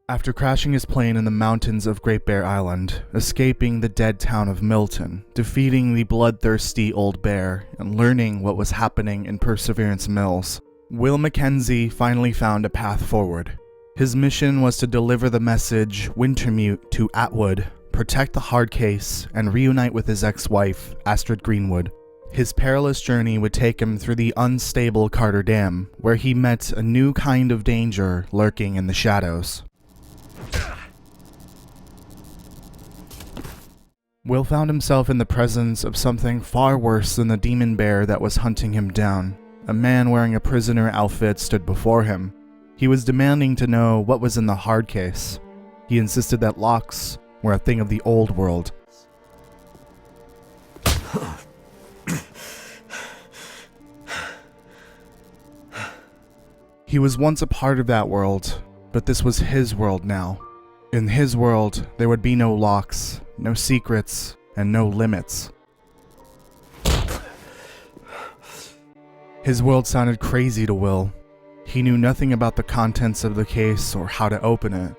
After crashing his plane in the mountains of Great Bear Island, escaping the dead town of Milton, defeating the bloodthirsty Old Bear, and learning what was happening in Perseverance Mills, Will Mackenzie finally found a path forward. His mission was to deliver the message Wintermute to Atwood, protect the hard case, and reunite with his ex-wife, Astrid Greenwood. His perilous journey would take him through the unstable Carter Dam, where he met a new kind of danger lurking in the shadows. Will found himself in the presence of something far worse than the demon bear that was hunting him down. A man wearing a prisoner outfit stood before him. He was demanding to know what was in the hard case. He insisted that locks were a thing of the old world. He was once a part of that world, but this was his world now. In his world, there would be no locks, no secrets, and no limits. His world sounded crazy to Will. He knew nothing about the contents of the case or how to open it.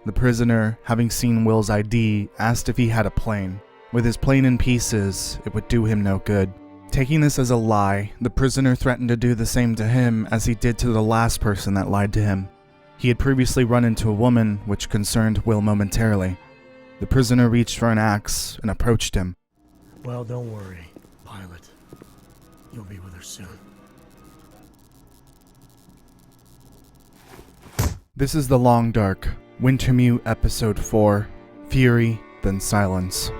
The prisoner, having seen Will's ID, asked if he had a plane. With his plane in pieces, it would do him no good. Taking this as a lie, the prisoner threatened to do the same to him as he did to the last person that lied to him. He had previously run into a woman, which concerned Will momentarily. The prisoner reached for an axe and approached him. Well, don't worry, pilot. You'll be with her soon. This is The Long Dark, Wintermute Episode 4, Fury, then Silence.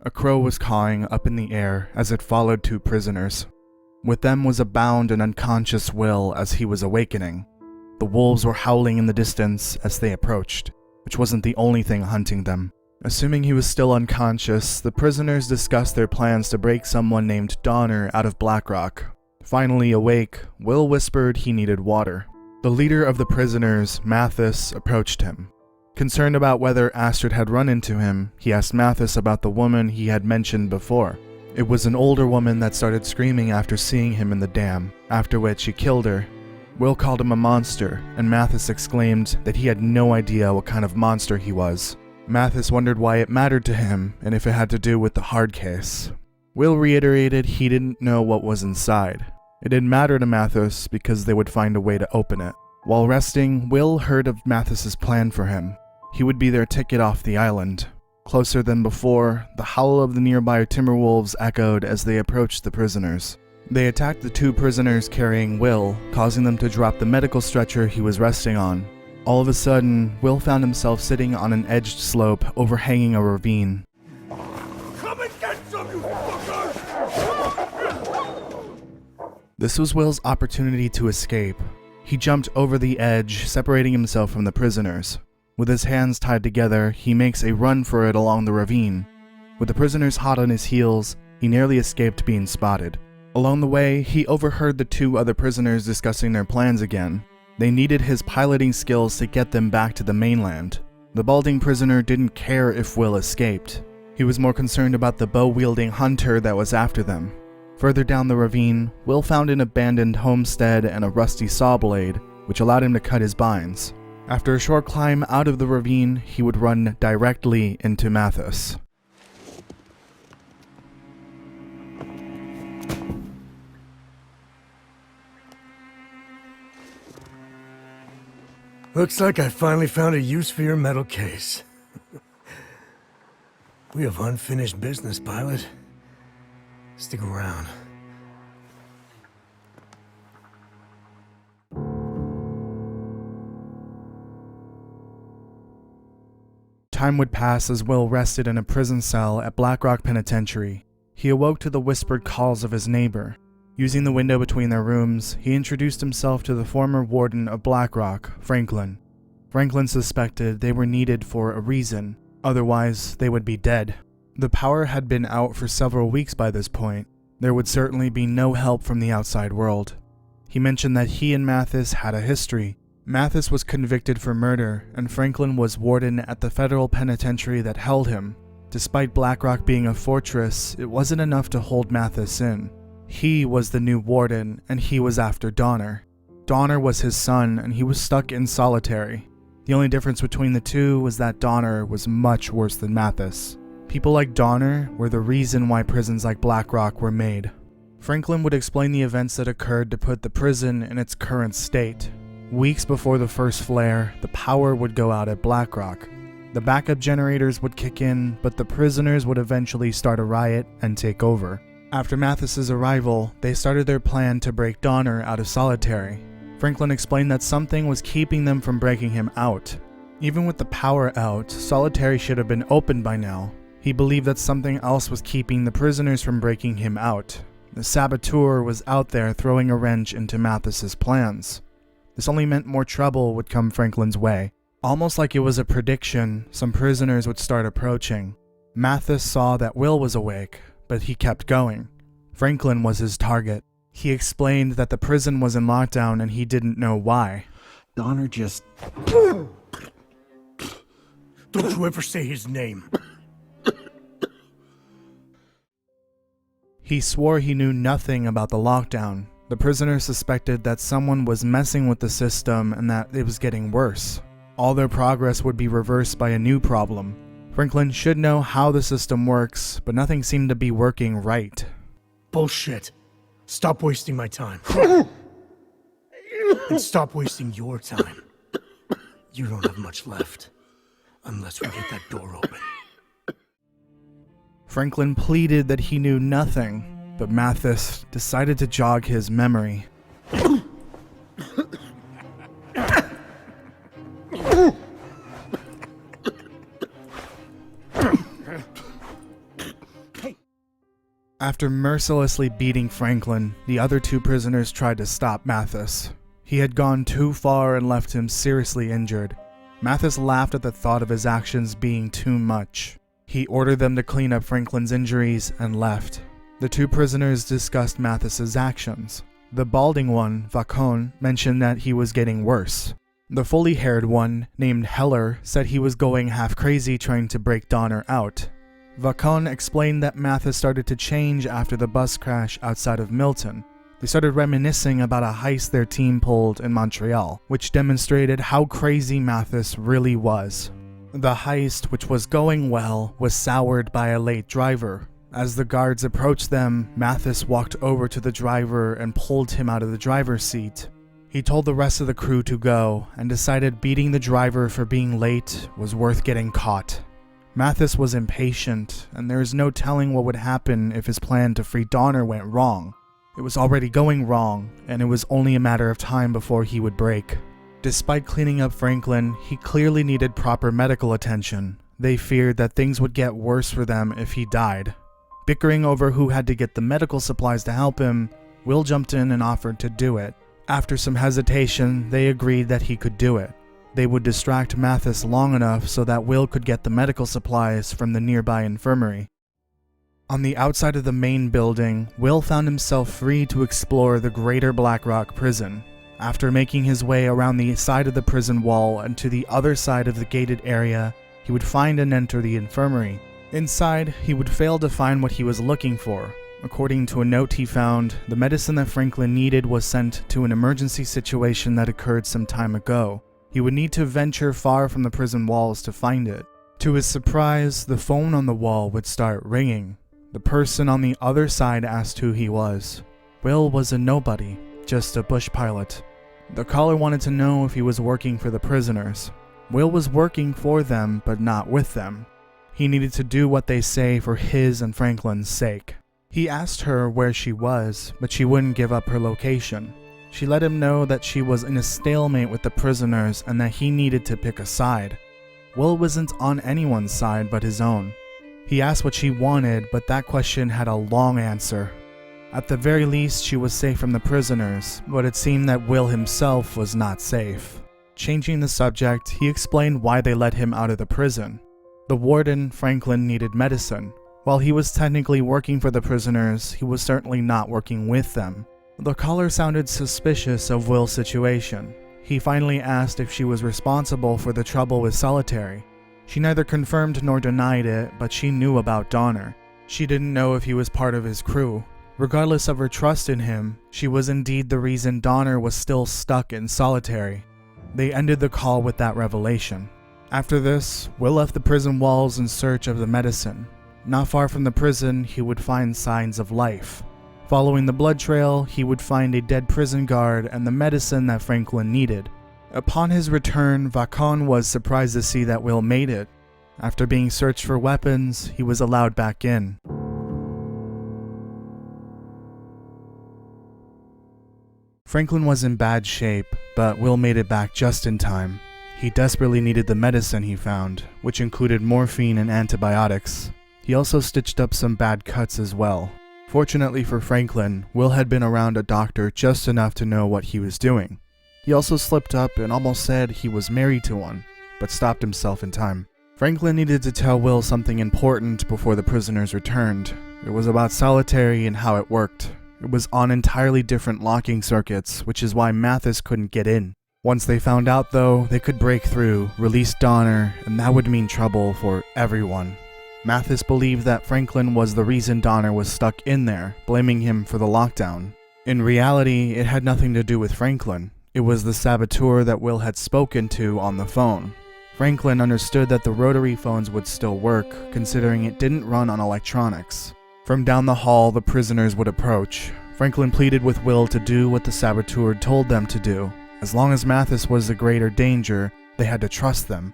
A crow was cawing up in the air as it followed two prisoners. With them was a bound and unconscious Will as he was awakening. The wolves were howling in the distance as they approached, which wasn't the only thing hunting them. Assuming he was still unconscious, the prisoners discussed their plans to break someone named Donner out of Blackrock. Finally awake, Will whispered he needed water. The leader of the prisoners, Mathis, approached him. Concerned about whether Astrid had run into him, he asked Mathis about the woman he had mentioned before. It was an older woman that started screaming after seeing him in the dam, after which he killed her. Will called him a monster, and Mathis exclaimed that he had no idea what kind of monster he was. Mathis wondered why it mattered to him, and if it had to do with the hard case. Will reiterated he didn't know what was inside. It didn't matter to Mathis because they would find a way to open it. While resting, Will heard of Mathis's plan for him. He would be their ticket off the island. Closer than before, the howl of the nearby timberwolves echoed as they approached the prisoners. They attacked the two prisoners carrying Will, causing them to drop the medical stretcher he was resting on. All of a sudden, Will found himself sitting on an edged slope overhanging a ravine. Come and get some, you fuckers! This was Will's opportunity to escape. He jumped over the edge, separating himself from the prisoners. With his hands tied together, he makes a run for it along the ravine. With the prisoners hot on his heels, he nearly escaped being spotted. Along the way, he overheard the two other prisoners discussing their plans again. They needed his piloting skills to get them back to the mainland. The balding prisoner didn't care if Will escaped. He was more concerned about the bow-wielding hunter that was after them. Further down the ravine, Will found an abandoned homestead and a rusty saw blade, which allowed him to cut his binds. After a short climb out of the ravine, he would run directly into Mathis. Looks like I finally found a use for your metal case. We have unfinished business, pilot. Stick around. Time would pass as Will rested in a prison cell at Blackrock Penitentiary. He awoke to the whispered calls of his neighbor. Using the window between their rooms, he introduced himself to the former warden of Blackrock, Franklin. Franklin suspected they were needed for a reason, otherwise they would be dead. The power had been out for several weeks by this point. There would certainly be no help from the outside world. He mentioned that he and Mathis had a history. Mathis was convicted for murder, and Franklin was warden at the federal penitentiary that held him. Despite Blackrock being a fortress, it wasn't enough to hold Mathis in. He was the new warden, and he was after Donner. Donner was his son, and he was stuck in solitary. The only difference between the two was that Donner was much worse than Mathis. People like Donner were the reason why prisons like Blackrock were made. Franklin would explain the events that occurred to put the prison in its current state. Weeks before the first flare, the power would go out at Blackrock. The backup generators would kick in, but the prisoners would eventually start a riot and take over. After Mathis's arrival, they started their plan to break Donner out of solitary. Franklin explained that something was keeping them from breaking him out. Even with the power out, solitary should have been opened by now. He believed that something else was keeping the prisoners from breaking him out. The saboteur was out there throwing a wrench into Mathis's plans. This only meant more trouble would come Franklin's way. Almost like it was a prediction, some prisoners would start approaching. Mathis saw that Will was awake, but he kept going. Franklin was his target. He explained that the prison was in lockdown and he didn't know why. Donner just... Don't you ever say his name. He swore he knew nothing about the lockdown. The prisoners suspected that someone was messing with the system and that it was getting worse. All their progress would be reversed by a new problem. Franklin should know how the system works, but nothing seemed to be working right. Bullshit. Stop wasting my time. And stop wasting your time. You don't have much left. Unless we get that door open. Franklin pleaded that he knew nothing, but Mathis decided to jog his memory. After mercilessly beating Franklin, the other two prisoners tried to stop Mathis. He had gone too far and left him seriously injured. Mathis laughed at the thought of his actions being too much. He ordered them to clean up Franklin's injuries and left. The two prisoners discussed Mathis's actions. The balding one, Vacon, mentioned that he was getting worse. The fully haired one, named Heller, said he was going half crazy trying to break Donner out. Vacon explained that Mathis started to change after the bus crash outside of Milton. They started reminiscing about a heist their team pulled in Montreal, which demonstrated how crazy Mathis really was. The heist, which was going well, was soured by a late driver. As the guards approached them, Mathis walked over to the driver and pulled him out of the driver's seat. He told the rest of the crew to go and decided beating the driver for being late was worth getting caught. Mathis was impatient, and there is no telling what would happen if his plan to free Donner went wrong. It was already going wrong, and it was only a matter of time before he would break. Despite cleaning up Franklin, he clearly needed proper medical attention. They feared that things would get worse for them if he died. Bickering over who had to get the medical supplies to help him, Will jumped in and offered to do it. After some hesitation, they agreed that he could do it. They would distract Mathis long enough so that Will could get the medical supplies from the nearby infirmary. On the outside of the main building, Will found himself free to explore the greater Blackrock prison. After making his way around the side of the prison wall and to the other side of the gated area, he would find and enter the infirmary. Inside, he would fail to find what he was looking for. According to a note he found, the medicine that Franklin needed was sent to an emergency situation that occurred some time ago. He would need to venture far from the prison walls to find it. To his surprise, the phone on the wall would start ringing. The person on the other side asked who he was. Will was a nobody, just a bush pilot. The caller wanted to know if he was working for the prisoners. Will was working for them, but not with them. He needed to do what they say for his and Franklin's sake. He asked her where she was, but she wouldn't give up her location. She let him know that she was in a stalemate with the prisoners and that he needed to pick a side. Will wasn't on anyone's side but his own. He asked what she wanted, but that question had a long answer. At the very least, she was safe from the prisoners, but it seemed that Will himself was not safe. Changing the subject, he explained why they let him out of the prison. The warden, Franklin, needed medicine. While he was technically working for the prisoners, he was certainly not working with them. The caller sounded suspicious of Will's situation. He finally asked if she was responsible for the trouble with Solitary. She neither confirmed nor denied it, but she knew about Donner. She didn't know if he was part of his crew. Regardless of her trust in him, she was indeed the reason Donner was still stuck in Solitary. They ended the call with that revelation. After this, Will left the prison walls in search of the medicine. Not far from the prison, he would find signs of life. Following the blood trail, he would find a dead prison guard and the medicine that Franklin needed. Upon his return, Vakon was surprised to see that Will made it. After being searched for weapons, he was allowed back in. Franklin was in bad shape, but Will made it back just in time. He desperately needed the medicine he found, which included morphine and antibiotics. He also stitched up some bad cuts as well. Fortunately for Franklin, Will had been around a doctor just enough to know what he was doing. He also slipped up and almost said he was married to one, but stopped himself in time. Franklin needed to tell Will something important before the prisoners returned. It was about Solitary and how it worked. It was on entirely different locking circuits, which is why Mathis couldn't get in. Once they found out though, they could break through, release Donner, and that would mean trouble for everyone. Mathis believed that Franklin was the reason Donner was stuck in there, blaming him for the lockdown. In reality, it had nothing to do with Franklin. It was the saboteur that Will had spoken to on the phone. Franklin understood that the rotary phones would still work, considering it didn't run on electronics. From down the hall, the prisoners would approach. Franklin pleaded with Will to do what the saboteur told them to do. As long as Mathis was the greater danger, they had to trust them.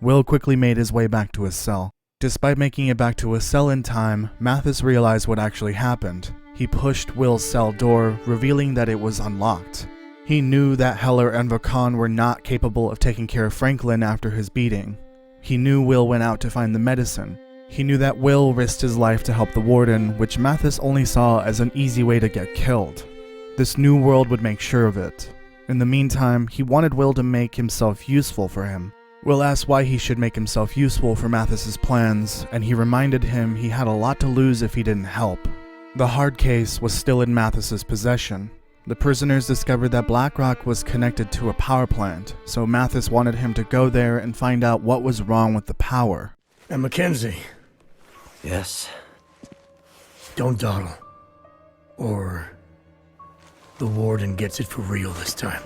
Will quickly made his way back to his cell. Despite making it back to his cell in time, Mathis realized what actually happened. He pushed Will's cell door, revealing that it was unlocked. He knew that Heller and Vakon were not capable of taking care of Franklin after his beating. He knew Will went out to find the medicine. He knew that Will risked his life to help the warden, which Mathis only saw as an easy way to get killed. This new world would make sure of it. In the meantime, he wanted Will to make himself useful for him. Will asked why he should make himself useful for Mathis's plans, and he reminded him he had a lot to lose if he didn't help. The hard case was still in Mathis's possession. The prisoners discovered that Blackrock was connected to a power plant, so Mathis wanted him to go there and find out what was wrong with the power. And Mackenzie, Yes? don't dawdle. Or the warden gets it for real this time.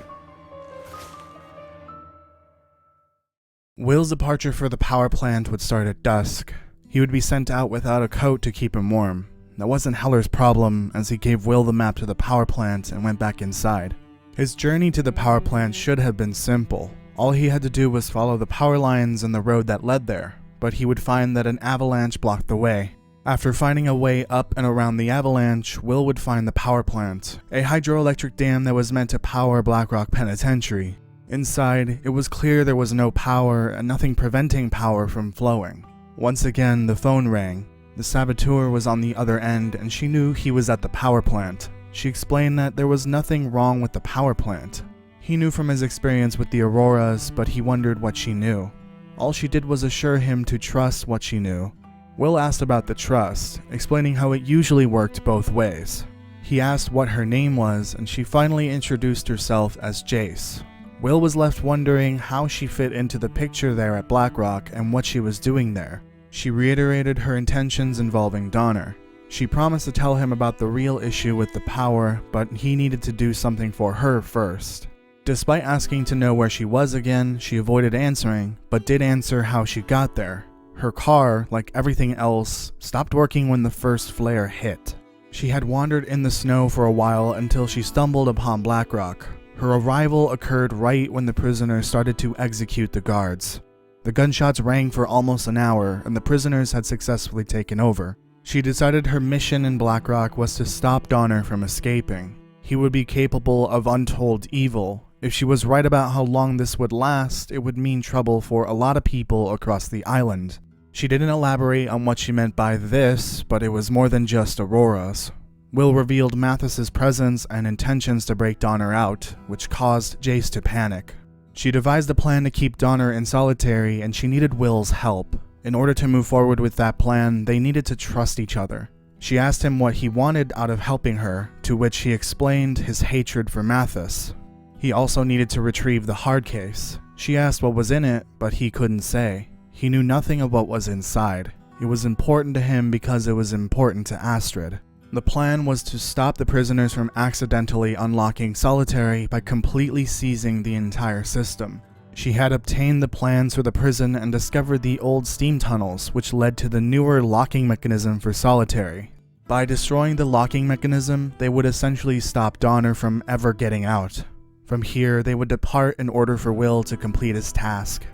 Will's departure for the power plant would start at dusk. He would be sent out without a coat to keep him warm. That wasn't Heller's problem, as he gave Will the map to the power plant and went back inside. His journey to the power plant should have been simple. All he had to do was follow the power lines and the road that led there, but he would find that an avalanche blocked the way. After finding a way up and around the avalanche, Will would find the power plant, a hydroelectric dam that was meant to power Blackrock Penitentiary. Inside, it was clear there was no power and nothing preventing power from flowing. Once again, the phone rang. The saboteur was on the other end and she knew he was at the power plant. She explained that there was nothing wrong with the power plant. He knew from his experience with the Auroras, but he wondered what she knew. All she did was assure him to trust what she knew. Will asked about the trust, explaining how it usually worked both ways. He asked what her name was, and she finally introduced herself as Jace. Will was left wondering how she fit into the picture there at Blackrock and what she was doing there. She reiterated her intentions involving Donner. She promised to tell him about the real issue with the power, but he needed to do something for her first. Despite asking to know where she was again, she avoided answering, but did answer how she got there. Her car, like everything else, stopped working when the first flare hit. She had wandered in the snow for a while until she stumbled upon Blackrock. Her arrival occurred right when the prisoners started to execute the guards. The gunshots rang for almost an hour, and the prisoners had successfully taken over. She decided her mission in Blackrock was to stop Donner from escaping. He would be capable of untold evil. If she was right about how long this would last, it would mean trouble for a lot of people across the island. She didn't elaborate on what she meant by this, but it was more than just Auroras. Will revealed Mathis's presence and intentions to break Donner out, which caused Jace to panic. She devised a plan to keep Donner in solitary, and she needed Will's help. In order to move forward with that plan, they needed to trust each other. She asked him what he wanted out of helping her, to which he explained his hatred for Mathis. He also needed to retrieve the hard case. She asked what was in it, but he couldn't say. He knew nothing of what was inside. It was important to him because it was important to Astrid. The plan was to stop the prisoners from accidentally unlocking Solitary by completely seizing the entire system. She had obtained the plans for the prison and discovered the old steam tunnels, which led to the newer locking mechanism for Solitary. By destroying the locking mechanism, they would essentially stop Donner from ever getting out. From here, they would depart in order for Will to complete his task.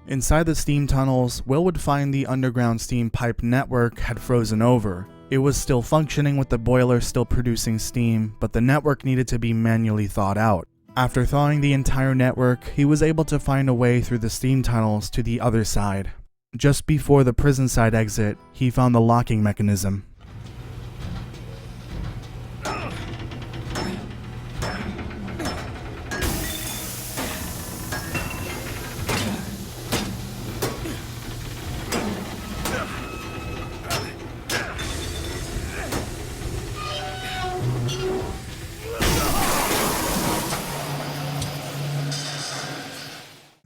Inside the steam tunnels, Will would find the underground steam pipe network had frozen over. It was still functioning with the boiler still producing steam, but the network needed to be manually thawed out. After thawing the entire network, he was able to find a way through the steam tunnels to the other side. Just before the prison side exit, he found the locking mechanism.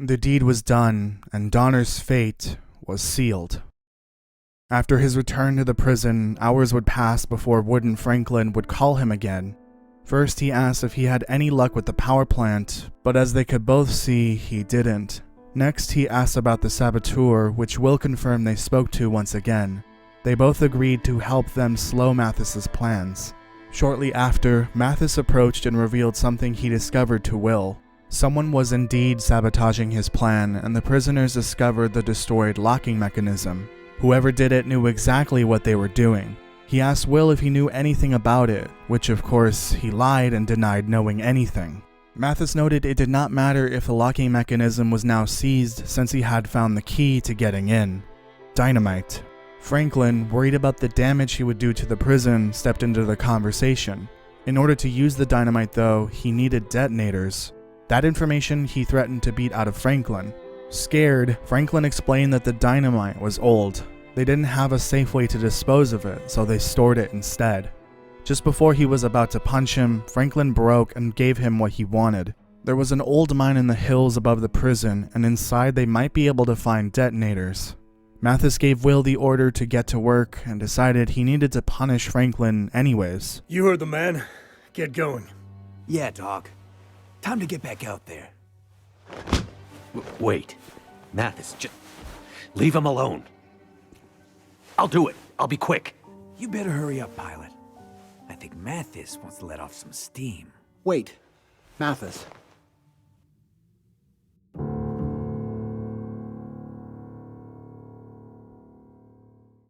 The deed was done, and Donner's fate was sealed. After his return to the prison, hours would pass before Wood and Franklin would call him again. First, he asked if he had any luck with the power plant, but as they could both see, he didn't. Next, he asked about the saboteur, which Will confirmed they spoke to once again. They both agreed to help them slow Mathis's plans. Shortly after, Mathis approached and revealed something he discovered to Will. Someone was indeed sabotaging his plan, and the prisoners discovered the destroyed locking mechanism. Whoever did it knew exactly what they were doing. He asked Will if he knew anything about it, which of course he lied and denied knowing anything. Mathis noted it did not matter if the locking mechanism was now seized since he had found the key to getting in. Dynamite. Franklin, worried about the damage he would do to the prison, stepped into the conversation. In order to use the dynamite though, he needed detonators. That information he threatened to beat out of Franklin. Scared, Franklin explained that the dynamite was old. They didn't have a safe way to dispose of it, so they stored it instead. Just before he was about to punch him, Franklin broke and gave him what he wanted. There was an old mine in the hills above the prison, and inside they might be able to find detonators. Mathis gave Will the order to get to work and decided he needed to punish Franklin anyways. You heard the man. Get going. Yeah, Doc. Time to get back out there. Wait. Mathis, just leave him alone. I'll do it. I'll be quick. You better hurry up, pilot. I think Mathis wants to let off some steam. Wait. Mathis.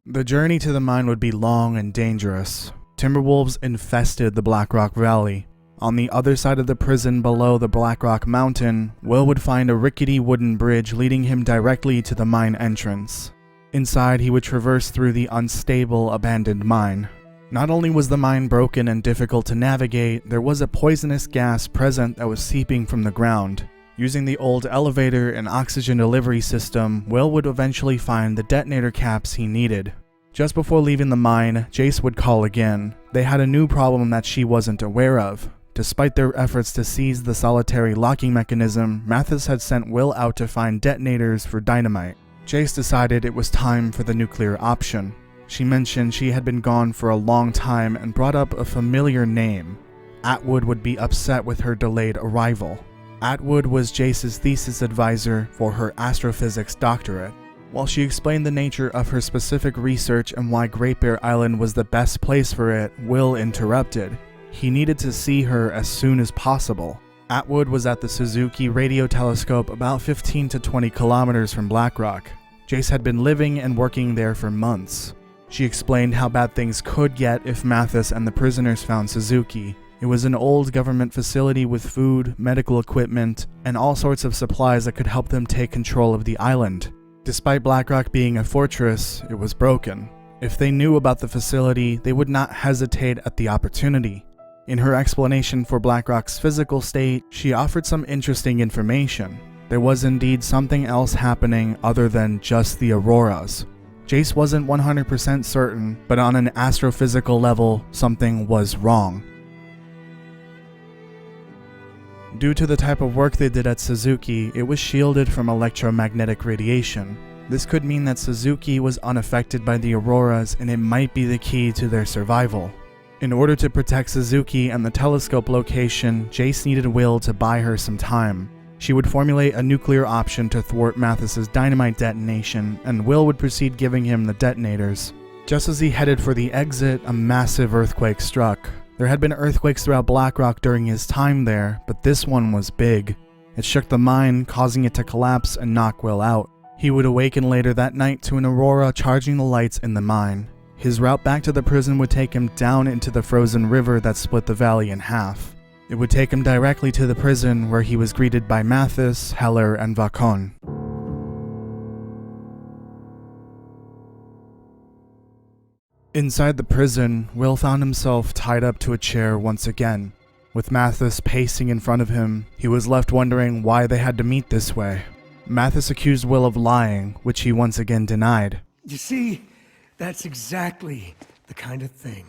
The journey to the mine would be long and dangerous. Timberwolves infested the Blackrock Valley. On the other side of the prison below the Blackrock Mountain, Will would find a rickety wooden bridge leading him directly to the mine entrance. Inside, he would traverse through the unstable, abandoned mine. Not only was the mine broken and difficult to navigate, there was a poisonous gas present that was seeping from the ground. Using the old elevator and oxygen delivery system, Will would eventually find the detonator caps he needed. Just before leaving the mine, Jace would call again. They had a new problem that she wasn't aware of. Despite their efforts to seize the solitary locking mechanism, Mathis had sent Will out to find detonators for dynamite. Jace decided it was time for the nuclear option. She mentioned she had been gone for a long time and brought up a familiar name. Atwood would be upset with her delayed arrival. Atwood was Jace's thesis advisor for her astrophysics doctorate. While she explained the nature of her specific research and why Great Bear Island was the best place for it, Will interrupted. He needed to see her as soon as possible. Atwood was at the Suzuki radio telescope about 15 to 20 kilometers from Blackrock. Jace had been living and working there for months. She explained how bad things could get if Mathis and the prisoners found Suzuki. It was an old government facility with food, medical equipment, and all sorts of supplies that could help them take control of the island. Despite Blackrock being a fortress, it was broken. If they knew about the facility, they would not hesitate at the opportunity. In her explanation for Blackrock's physical state, she offered some interesting information. There was indeed something else happening other than just the auroras. Jace wasn't 100% certain, but on an astrophysical level, something was wrong. Due to the type of work they did at Suzuki, it was shielded from electromagnetic radiation. This could mean that Suzuki was unaffected by the auroras, and it might be the key to their survival. In order to protect Suzuki and the telescope location, Jace needed Will to buy her some time. She would formulate a nuclear option to thwart Mathis's dynamite detonation, and Will would proceed giving him the detonators. Just as he headed for the exit, a massive earthquake struck. There had been earthquakes throughout Blackrock during his time there, but this one was big. It shook the mine, causing it to collapse and knock Will out. He would awaken later that night to an aurora charging the lights in the mine. His route back to the prison would take him down into the frozen river that split the valley in half. It would take him directly to the prison, where he was greeted by Mathis, Heller, and Vacon. Inside the prison, Will found himself tied up to a chair once again. With Mathis pacing in front of him, he was left wondering why they had to meet this way. Mathis accused Will of lying, which he once again denied. You see, that's exactly the kind of thing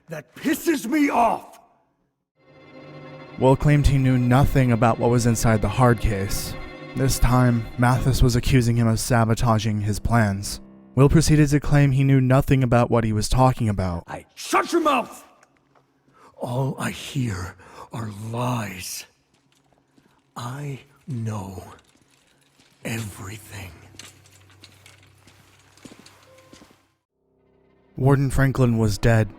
that pisses me off! Will claimed he knew nothing about what was inside the hard case. This time, Mathis was accusing him of sabotaging his plans. Will proceeded to claim he knew nothing about what he was talking about. Shut your mouth! All I hear are lies. I know everything. Warden Franklin was dead.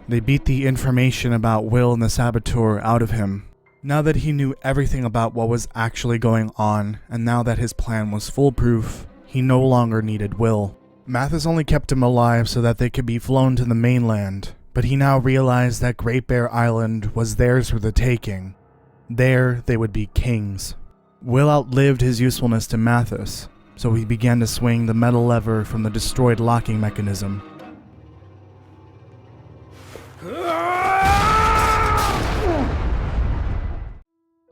They beat the information about Will and the saboteur out of him. Now that he knew everything about what was actually going on, and now that his plan was foolproof, he no longer needed Will. Mathis only kept him alive so that they could be flown to the mainland, but he now realized that Great Bear Island was theirs for the taking. There, they would be kings. Will outlived his usefulness to Mathis, so he began to swing the metal lever from the destroyed locking mechanism.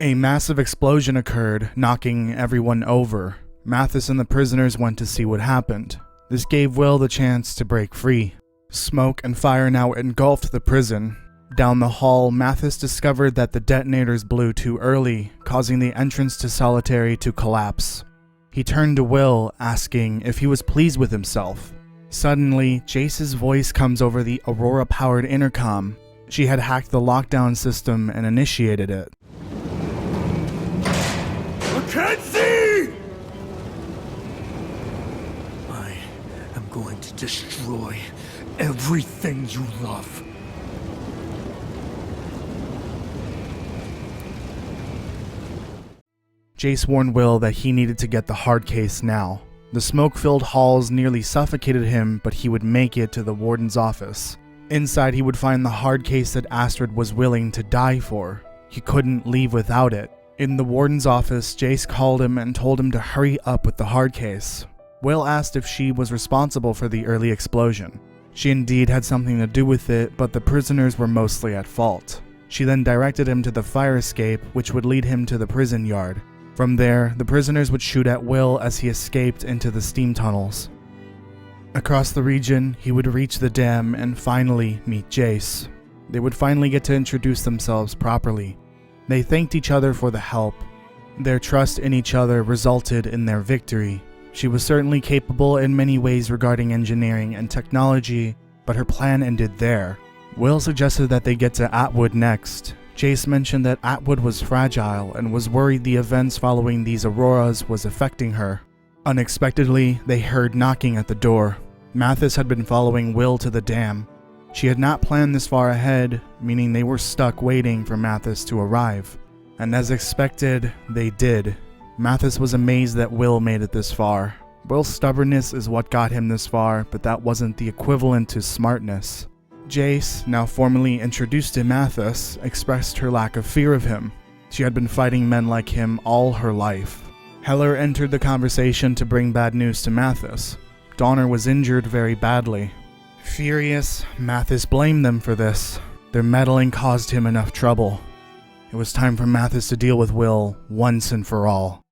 A massive explosion occurred, knocking everyone over. Mathis and the prisoners went to see what happened. This gave Will the chance to break free. Smoke and fire now engulfed the prison. Down the hall, Mathis discovered that the detonators blew too early, causing the entrance to Solitary to collapse. He turned to Will, asking if he was pleased with himself. Suddenly, Jace's voice comes over the Aurora-powered intercom. She had hacked the lockdown system and initiated it. Mackenzie! I am going to destroy everything you love. Jace warned Will that he needed to get the hard case now. The smoke-filled halls nearly suffocated him, but he would make it to the warden's office. Inside, he would find the hard case that Astrid was willing to die for. He couldn't leave without it. In the warden's office, Jace called him and told him to hurry up with the hard case. Will asked if she was responsible for the early explosion. She indeed had something to do with it, but the prisoners were mostly at fault. She then directed him to the fire escape, which would lead him to the prison yard. From there, the prisoners would shoot at Will as he escaped into the steam tunnels. Across the region, he would reach the dam and finally meet Jace. They would finally get to introduce themselves properly. They thanked each other for the help. Their trust in each other resulted in their victory. She was certainly capable in many ways regarding engineering and technology, but her plan ended there. Will suggested that they get to Atwood next. Jace mentioned that Atwood was fragile and was worried the events following these auroras was affecting her. Unexpectedly, they heard knocking at the door. Mathis had been following Will to the dam. She had not planned this far ahead, meaning they were stuck waiting for Mathis to arrive. And as expected, they did. Mathis was amazed that Will made it this far. Will's stubbornness is what got him this far, but that wasn't the equivalent to smartness. Jace, now formally introduced to Mathis, expressed her lack of fear of him. She had been fighting men like him all her life. Heller entered the conversation to bring bad news to Mathis. Donner was injured very badly. Furious, Mathis blamed them for this. Their meddling caused him enough trouble. It was time for Mathis to deal with Will once and for all.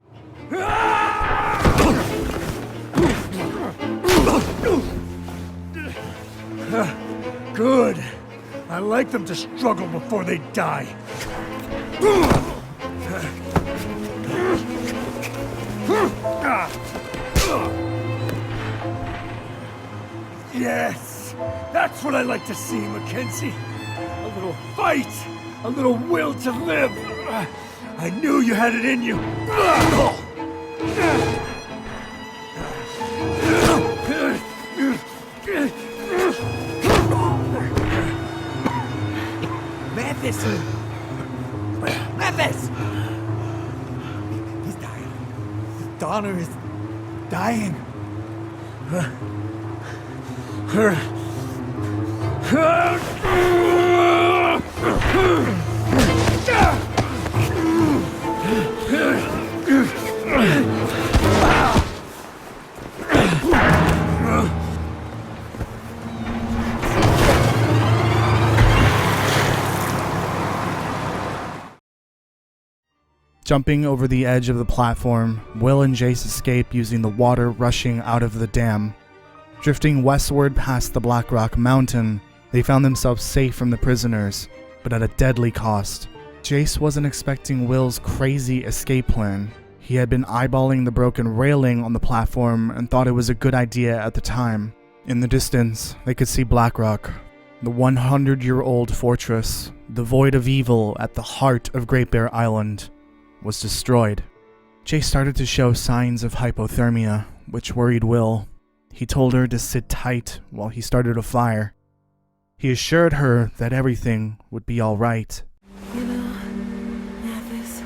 Good. I like them to struggle before they die. Yes! That's what I like to see, Mackenzie. A little fight! A little will to live! I knew you had it in you! Mathis! Mathis! He's dying. His daughter is dying. Jumping over the edge of the platform, Will and Jace escape using the water rushing out of the dam. Drifting westward past the Blackrock Mountain, they found themselves safe from the prisoners, but at a deadly cost. Jace wasn't expecting Will's crazy escape plan. He had been eyeballing the broken railing on the platform and thought it was a good idea at the time. In the distance, they could see Blackrock, the 100-year-old fortress, the void of evil at the heart of Great Bear Island, was destroyed. Jace started to show signs of hypothermia, which worried Will. He told her to sit tight while he started a fire. He assured her that everything would be all right. You know, Mathis,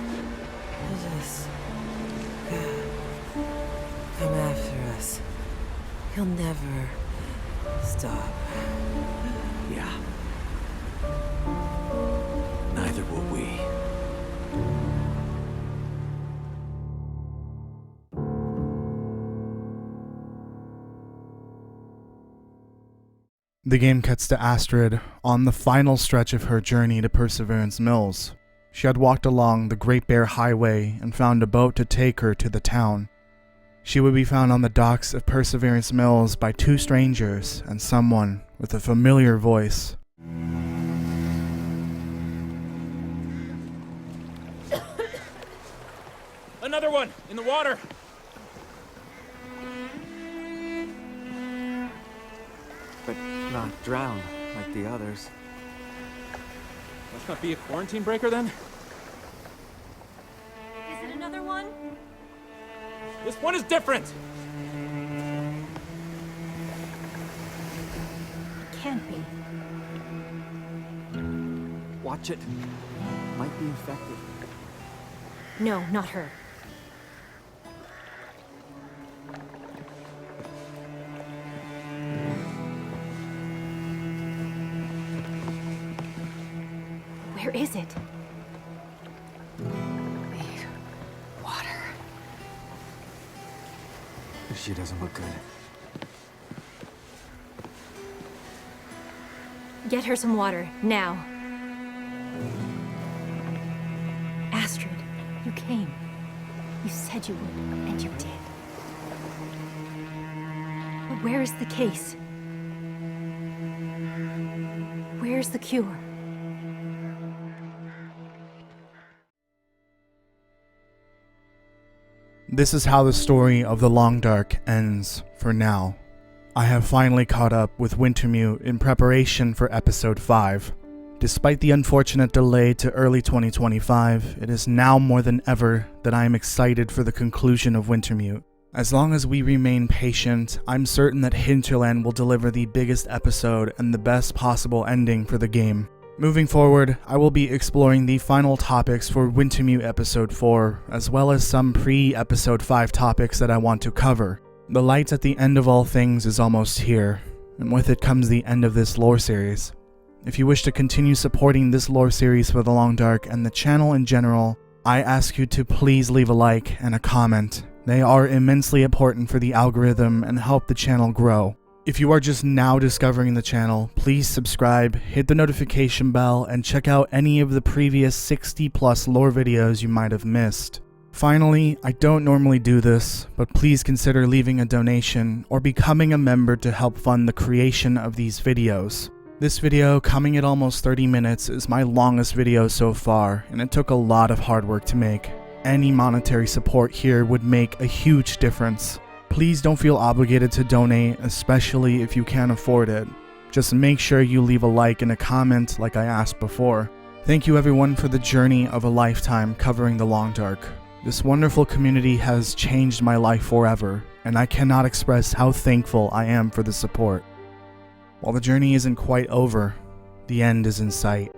come after us. He'll never stop. Yeah. Neither will we. The game cuts to Astrid on the final stretch of her journey to Perseverance Mills. She had walked along the Great Bear Highway and found a boat to take her to the town. She would be found on the docks of Perseverance Mills by two strangers and someone with a familiar voice. Another one! In the water! But not drown like the others. Must not be a quarantine breaker then? Is it another one? This one is different! Can't be. Watch it. Might be infected. No, not her. Where is it? Wait. Water. She doesn't look good. Get her some water, now. Astrid, you came. You said you would, and you did. But where is the case? Where's the cure? This is how the story of the Long Dark ends for now. I have finally caught up with Wintermute in preparation for episode 5. Despite the unfortunate delay to early 2025, it is now more than ever that I am excited for the conclusion of Wintermute. As long as we remain patient, I'm certain that Hinterland will deliver the biggest episode and the best possible ending for the game. Moving forward, I will be exploring the final topics for Wintermute episode 4, as well as some pre-episode 5 topics that I want to cover. The light at the end of all things is almost here, and with it comes the end of this lore series. If you wish to continue supporting this lore series for the Long Dark and the channel in general, I ask you to please leave a like and a comment. They are immensely important for the algorithm and help the channel grow. If you are just now discovering the channel, please subscribe, hit the notification bell, and check out any of the previous 60+ lore videos you might have missed. Finally, I don't normally do this, but please consider leaving a donation or becoming a member to help fund the creation of these videos. This video, coming at almost 30 minutes, is my longest video so far, and it took a lot of hard work to make. Any monetary support here would make a huge difference. Please don't feel obligated to donate, especially if you can't afford it. Just make sure you leave a like and a comment like I asked before. Thank you everyone for the journey of a lifetime covering the Long Dark. This wonderful community has changed my life forever, and I cannot express how thankful I am for the support. While the journey isn't quite over, the end is in sight.